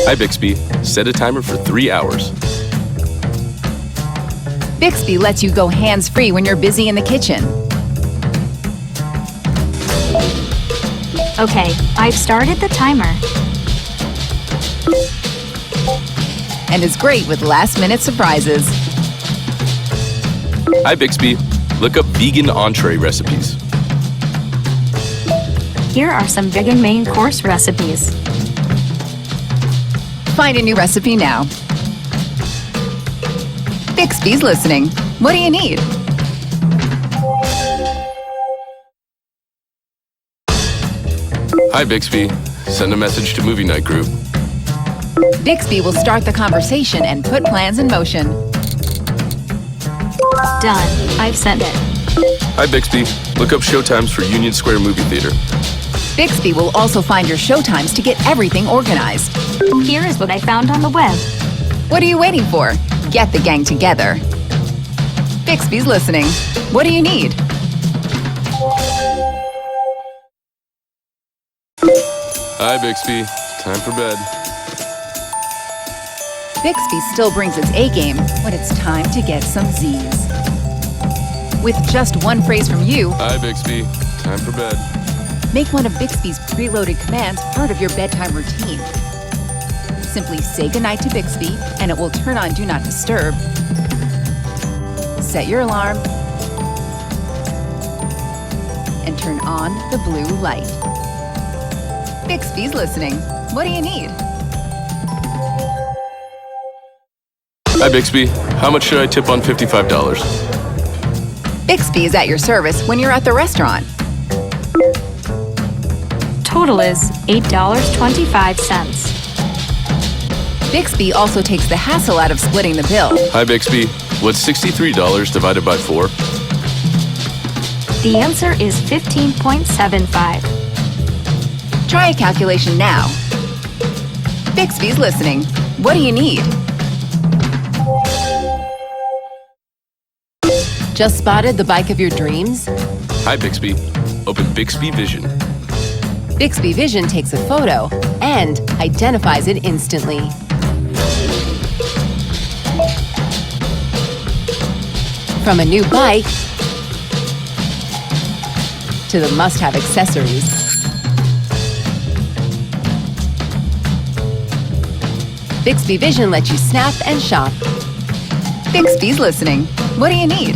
Hi, Bixby. Set a timer for 3 hours. Bixby lets you go hands-free when you're busy in the kitchen. Okay, I've started the timer. And is great with last-minute surprises. Hi, Bixby. Look up vegan entree recipes. Here are some vegan main course recipes. Find a new recipe now. Bixby's listening. What do you need? Hi, Bixby. Send a message to Movie Night Group. Bixby will start the conversation and put plans in motion. Done. I've sent it. Hi, Bixby. Look up showtimes for Union Square Movie Theater. Bixby will also find your showtimes to get everything organized. Here is what I found on the web. What are you waiting for? Get the gang together. Bixby's listening. What do you need? Hi, Bixby. Time for bed. Bixby still brings its A-game when it's time to get some Z's. With just one phrase from you, Hi, Bixby. Time for bed. make one of Bixby's preloaded commands part of your bedtime routine. Simply say goodnight to Bixby, and it will turn on Do Not Disturb. Set your alarm, and turn on the blue light. Bixby's listening. What do you need? Hi, Bixby. How much should I tip on $55? Bixby is at your service when you're at the restaurant. Total is $8.25. Bixby also takes the hassle out of splitting the bill. Hi, Bixby. What's $63 divided by 4? The answer is 15.75. Try a calculation now. Bixby's listening. What do you need? Just spotted the bike of your dreams? Hi, Bixby. Open Bixby Vision. Bixby Vision takes a photo and identifies it instantly. From a new bike to the must-have accessories, Bixby Vision lets you snap and shop. Bixby's listening. What do you need?